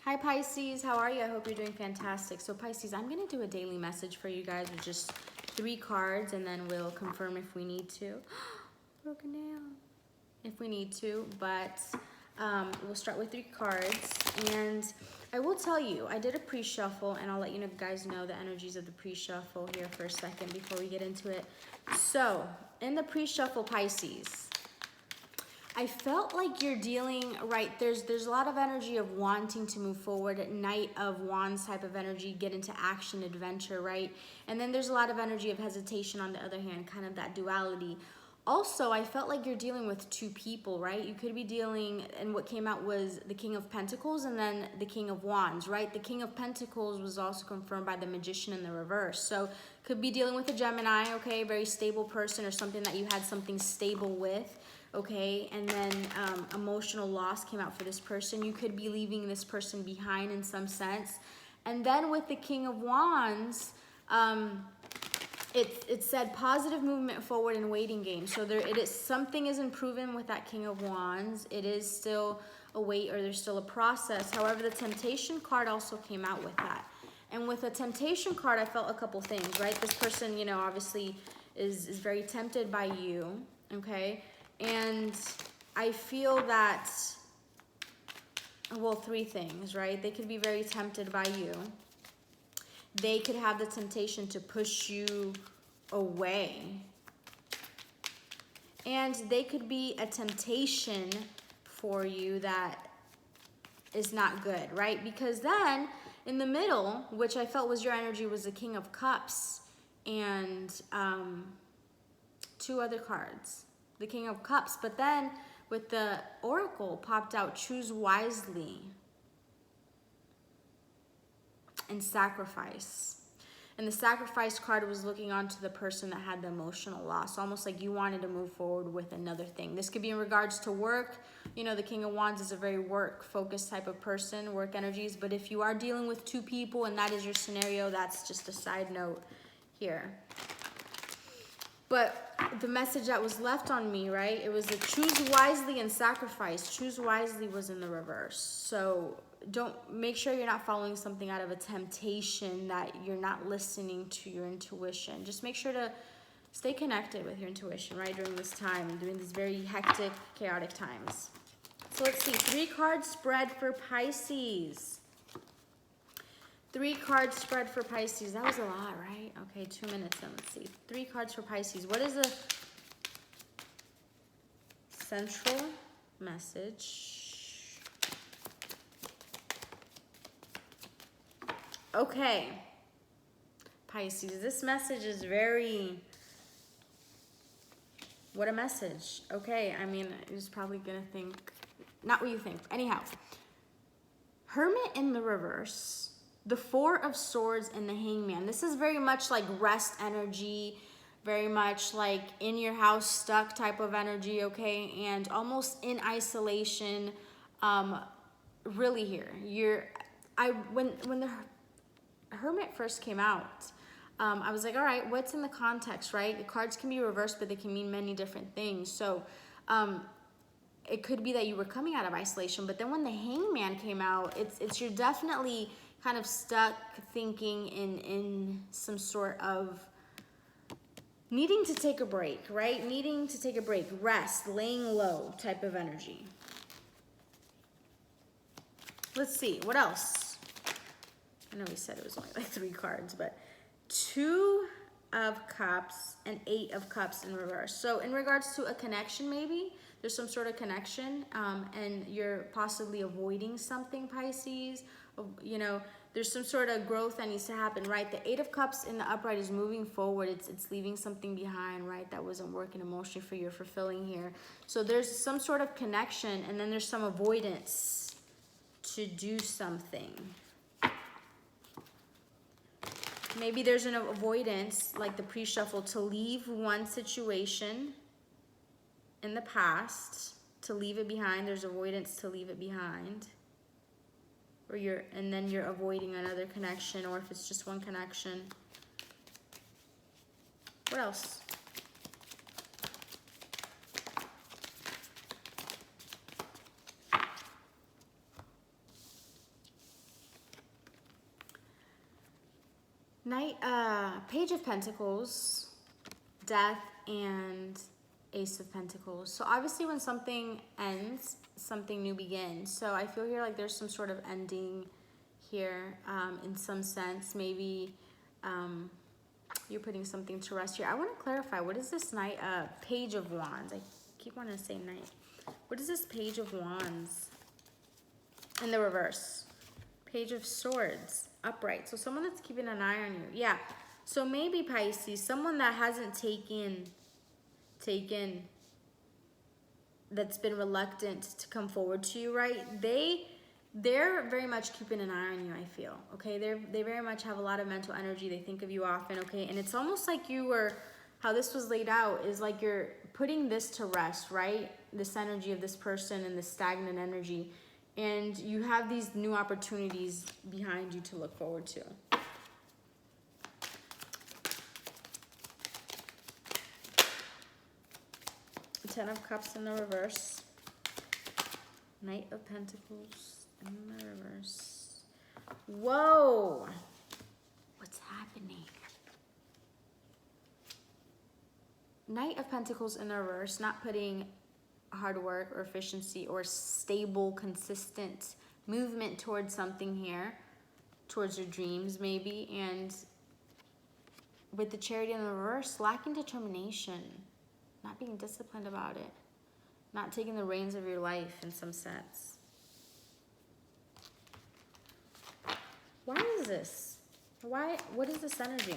Hi Pisces, how are you? I hope you're doing fantastic. So Pisces, I'm going to do a daily message for you guys with just 3 cards, and then we'll confirm if we need to. Broken nail. If we need to, but we'll start with 3 cards. And I will tell you, I did a pre-shuffle, and I'll let you guys know the energies of the pre-shuffle here for a second before we get into it. So, in the pre-shuffle, Pisces, I felt like you're dealing, right, there's a lot of energy of wanting to move forward, Knight of Wands type of energy, get into action, adventure, right? And then there's a lot of energy of hesitation on the other hand, kind of that duality. Also, I felt like you're dealing with 2 people, right? You could be dealing, and what came out was the King of Pentacles and then the King of Wands, right? The King of Pentacles was also confirmed by the Magician in the reverse. So could be dealing with a Gemini, okay, very stable person or something that you had something stable with. Okay, and then emotional loss came out for this person. You could be leaving this person behind in some sense. And then with the King of Wands, it said positive movement forward and waiting game. So it is, something isn't proven with that King of Wands. It is still a wait, or there's still a process. However, the Temptation card also came out with that. And with the Temptation card, I felt a couple things, right? This person, you know, obviously is very tempted by you, okay? And I feel that, well, 3 things, right? They could be very tempted by you. They could have the temptation to push you away. And they could be a temptation for you that is not good, right? Because then in the middle, which I felt was your energy, was the King of Cups and 2 other cards. The King of Cups, but then with the Oracle popped out, choose wisely and sacrifice. And the sacrifice card was looking onto the person that had the emotional loss, almost like you wanted to move forward with another thing. This could be in regards to work. You know, the King of Wands is a very work-focused type of person, work energies. But if you are dealing with 2 people and that is your scenario, that's just a side note here. But the message that was left on me, right, it was the choose wisely and sacrifice. Choose wisely was in the reverse. So make sure you're not following something out of a temptation, that you're not listening to your intuition. Just make sure to stay connected with your intuition, right, during this time, during these very hectic, chaotic times. So let's see, 3 card spread for Pisces. 3 card spread for Pisces. That was a lot, right? Okay, 2 minutes then. Let's see. 3 cards for Pisces. What is the central message? Okay. Pisces, this message is very... What a message. Okay, I mean, you're probably going to think... Not what you think. Anyhow. Hermit in the reverse. The 4 of Swords and the Hangman. This is very much like rest energy, very much like in your house stuck type of energy, okay? And almost in isolation, really here. When the Hermit first came out, I was like, all right, what's in the context, right? The cards can be reversed, but they can mean many different things. So it could be that you were coming out of isolation, but then when the Hangman came out, you're definitely kind of stuck thinking in some sort of needing to take a break, right? Needing to take a break, rest, laying low type of energy. Let's see, what else? I know we said it was only like 3 cards, but 2 of Cups and 8 of Cups in reverse. So in regards to a connection, maybe there's some sort of connection, and you're possibly avoiding something, Pisces. You know, there's some sort of growth that needs to happen, right? The 8 of Cups in the upright is moving forward. It's leaving something behind, right? That wasn't working emotionally for you or fulfilling here. So there's some sort of connection, and then there's some avoidance to do something. Maybe there's an avoidance, like the pre-shuffle, to leave one situation in the past, to leave it behind. There's avoidance to leave it behind. Or and then you're avoiding another connection, or if it's just one connection. What else? Page of Pentacles, Death, and Ace of Pentacles. So obviously when something ends, something new begins. So I feel here like there's some sort of ending here in some sense. Maybe you're putting something to rest here. I want to clarify, what is this Knight? Page of Wands. I keep wanting to say Knight. What is this Page of Wands in the reverse? Page of Swords, upright. So someone that's keeping an eye on you. Yeah. So maybe Pisces, someone that hasn't taken, that's been reluctant to come forward to you, right? They're very much keeping an eye on you, I feel, okay? They very much have a lot of mental energy. They think of you often, okay? And it's almost like you were, how this was laid out is like you're putting this to rest, right? This energy of this person and this stagnant energy. And you have these new opportunities behind you to look forward to. Ten of Cups in the reverse. Knight of Pentacles in the reverse. Whoa! What's happening? Knight of Pentacles in the reverse, not putting hard work or efficiency or stable, consistent movement towards something here, towards your dreams maybe, and with the Chariot in the reverse, lacking determination, not being disciplined about it, not taking the reins of your life in some sense. Why is this? What is this energy?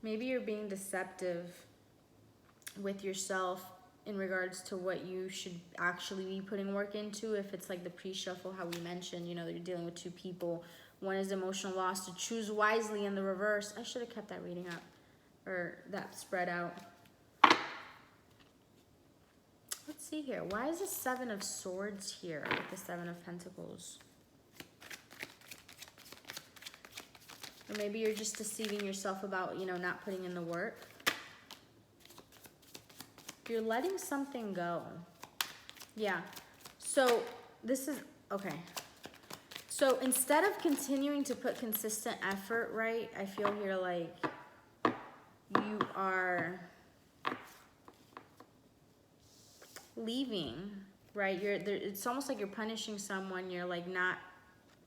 Maybe you're being deceptive with yourself in regards to what you should actually be putting work into. If it's like the pre-shuffle, how we mentioned, you know, that you're dealing with two people. One is emotional loss, to choose wisely in the reverse. I should have kept that reading up, or that spread out. Let's see here. Why is the Seven of Swords here with the Seven of Pentacles? Or maybe you're just deceiving yourself about, you know, not putting in the work. You're letting something go. Yeah. So this is, okay. So instead of continuing to put consistent effort, right, I feel here like you are leaving, right? It's almost like you're punishing someone. You're like not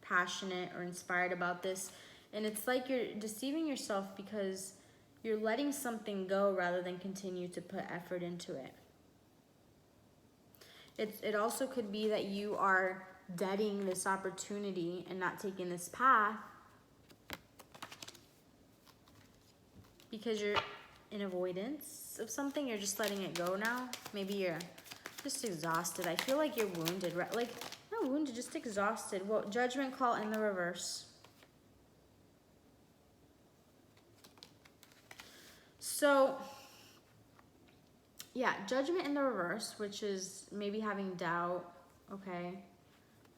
passionate or inspired about this. And it's like you're deceiving yourself because you're letting something go rather than continue to put effort into it. It also could be that you are deading this opportunity and not taking this path because you're in avoidance of something. You're just letting it go now. Maybe you're just exhausted. I feel like you're wounded, right? Like, not wounded, just exhausted. Well, Judgment Call in the reverse. So, yeah, Judgment in the reverse, which is maybe having doubt, okay,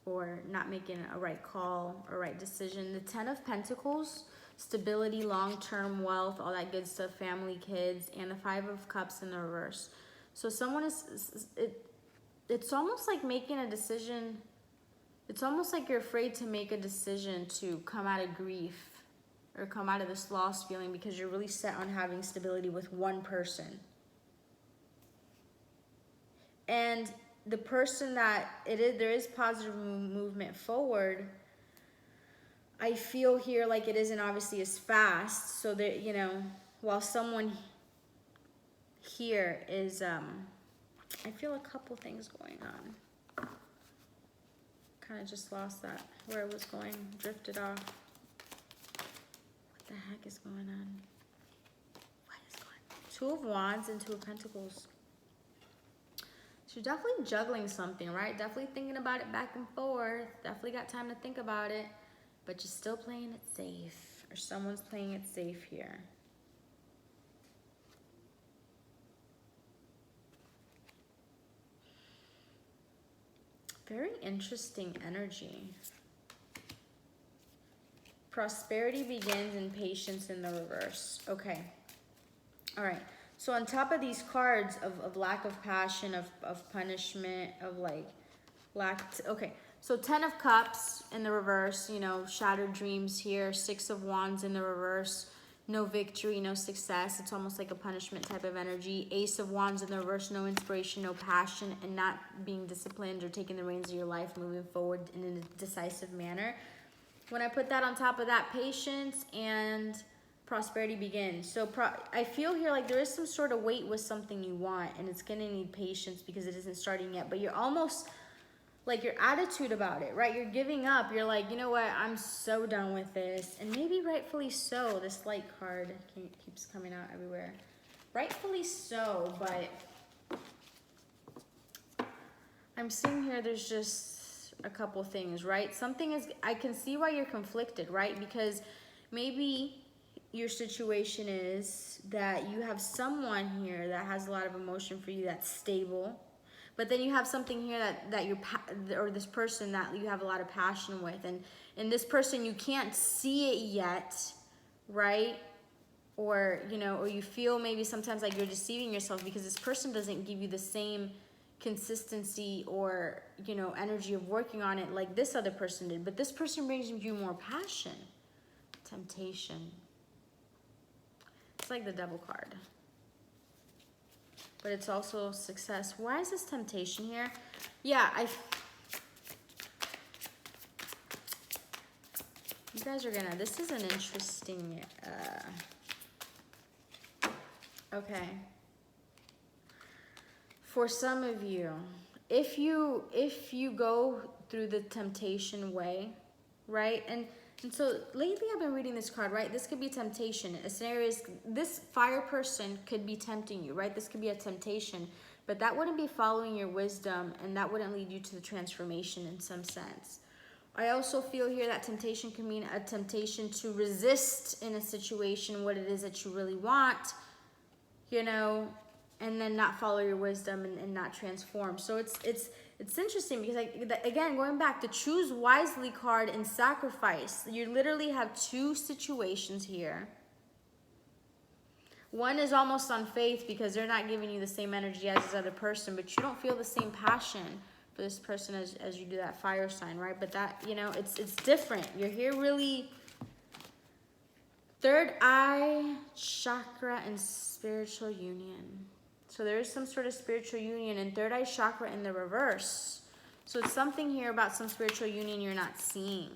or not making a right call or right decision. The Ten of Pentacles, stability, long-term wealth, all that good stuff, family, kids, and the Five of Cups in the reverse. So someone it's almost like making a decision. It's almost like you're afraid to make a decision to come out of grief or come out of this lost feeling because you're really set on having stability with one person. And the person that there is positive movement forward, I feel here like it isn't obviously as fast. So that, you know, while someone here is, I feel a couple things going on. Kind of just lost that, where it was going, drifted off. What the heck is going on? What is going on? Two of Wands and Two of Pentacles. So you're definitely juggling something, right? Definitely thinking about it back and forth. Definitely got time to think about it. But you're still playing it safe. Or someone's playing it safe here. Very interesting energy. Prosperity begins in patience in the reverse. Okay. All right. So on top of these cards of lack of passion, of punishment, of like Okay, so 10 of Cups in the reverse, you know, shattered dreams here. 6 of Wands in the reverse, no victory, no success. It's almost like a punishment type of energy. Ace of Wands in the reverse, no inspiration, no passion, and not being disciplined or taking the reins of your life, moving forward in a decisive manner. When I put that on top of that, patience and prosperity begins. So I feel here like there is some sort of weight with something you want, and it's going to need patience because it isn't starting yet, but you're almost like your attitude about it, right? You're giving up. You're like, you know what? I'm so done with this. And maybe rightfully so. This light card keeps coming out everywhere. Rightfully so, but I'm seeing here there's just a couple things, right? Something is, I can see why you're conflicted, right? Because maybe your situation is that you have someone here that has a lot of emotion for you that's stable. But then you have something here that you're, or this person that you have a lot of passion with. And this person, you can't see it yet, right? Or, you know, or you feel maybe sometimes like you're deceiving yourself because this person doesn't give you the same consistency or, you know, energy of working on it like this other person did. But this person brings you more passion. Temptation. It's like the Devil card. But it's also success. Why is this temptation here? Yeah, you guys are gonna, this is an interesting, okay. For some of you, if you go through the temptation way, right? And so lately I've been reading this card, right? This could be temptation. A scenario is this fire person could be tempting you, right? This could be a temptation, but that wouldn't be following your wisdom and that wouldn't lead you to the transformation in some sense. I also feel here that temptation can mean a temptation to resist in a situation what it is that you really want, you know, and then not follow your wisdom and not transform. So it's interesting because, again, going back, the choose wisely card and sacrifice. You literally have two situations here. One is almost on faith because they're not giving you the same energy as this other person, but you don't feel the same passion for this person as you do that fire sign, right? But that, you know, it's different. You're here really third eye chakra and spiritual union. So there is some sort of spiritual union and third eye chakra in the reverse. So it's something here about some spiritual union you're not seeing.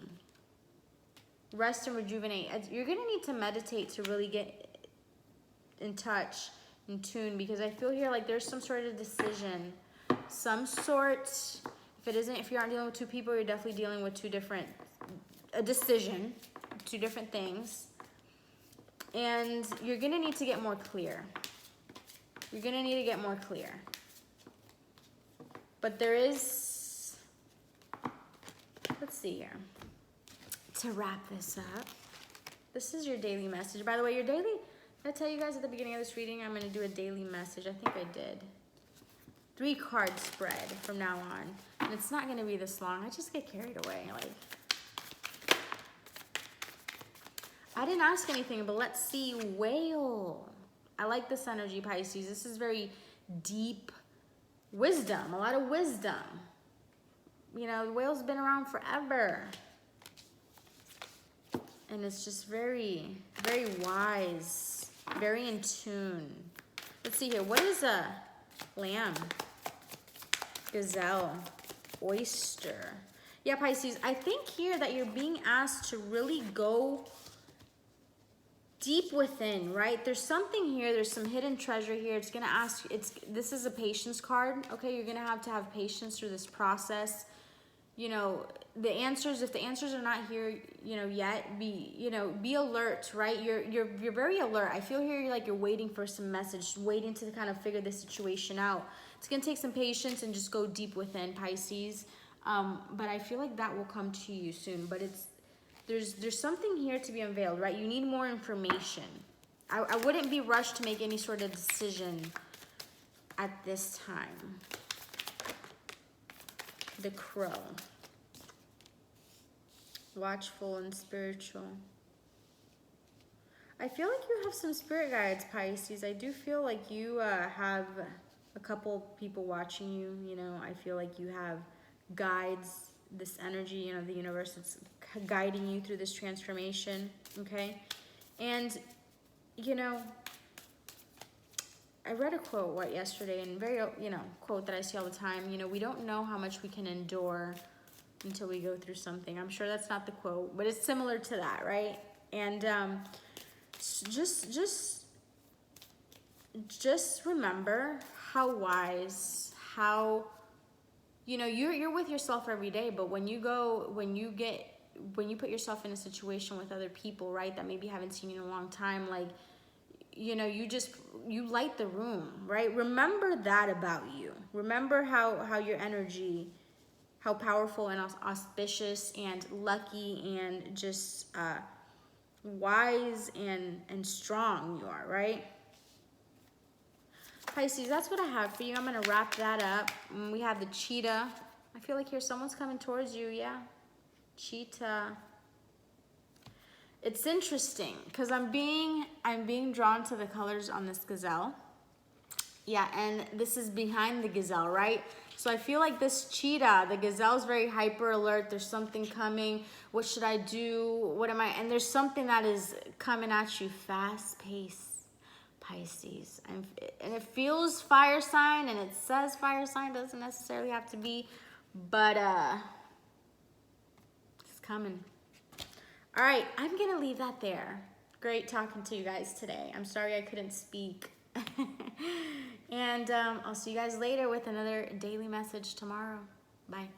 Rest and rejuvenate. You're going to need to meditate to really get in touch, in tune, because I feel here like there's some sort of decision. Some sort, if you aren't dealing with two people, you're definitely dealing with a decision, two different things. And you're going to need to get more clear. You're going to need to get more clear. But there is, let's see here. To wrap this up, this is your daily message. By the way, your daily, did I tell you guys at the beginning of this reading, I'm going to do a daily message. I think I did. 3 card spread from now on. And it's not going to be this long. I just get carried away. Like, I didn't ask anything, but let's see. Whale. I like this energy, Pisces. This is very deep wisdom, a lot of wisdom. You know, the whale's been around forever. And it's just very, very wise, very in tune. Let's see here. What is a lamb? Gazelle. Oyster. Yeah, Pisces, I think here that you're being asked to really go deep within, right? There's something here. There's some hidden treasure here. It's going to ask, this is a patience card. Okay. You're going to have patience through this process. You know, the answers, if the answers are not here, you know, yet, be alert, right? You're very alert. I feel here you're waiting for some message, waiting to kind of figure this situation out. It's going to take some patience and just go deep within, Pisces. But I feel like that will come to you soon, but there's something here to be unveiled, right? You need more information. I wouldn't be rushed to make any sort of decision at this time. The Crow. Watchful and spiritual. I feel like you have some spirit guides, Pisces. I do feel like you have a couple people watching you. You know, I feel like you have guides, this energy, you know, the universe that's guiding you through this transformation, okay? And, you know, I read a quote yesterday, and very, you know, quote that I see all the time, you know, we don't know how much we can endure until we go through something. I'm sure that's not the quote, but it's similar to that, right? And just remember how wise, how, you know, you're with yourself every day, but when you put yourself in a situation with other people, right, that maybe haven't seen you in a long time, like, you know, you light the room, right? Remember that about you. Remember how your energy, how powerful and auspicious and lucky and just wise and strong you are, right? Pisces, that's what I have for you. I'm going to wrap that up. We have the cheetah. I feel like here someone's coming towards you, yeah. Cheetah. It's interesting because I'm being drawn to the colors on this gazelle. Yeah, and this is behind the gazelle, right? So I feel like this cheetah, the gazelle's very hyper alert. There's something coming. What should I do? What am I? And there's something that is coming at you fast paced, Pisces. And it feels fire sign, and it says fire sign. Doesn't necessarily have to be, but it's coming. All right, I'm going to leave that there. Great talking to you guys today. I'm sorry I couldn't speak. And I'll see you guys later with another daily message tomorrow. Bye.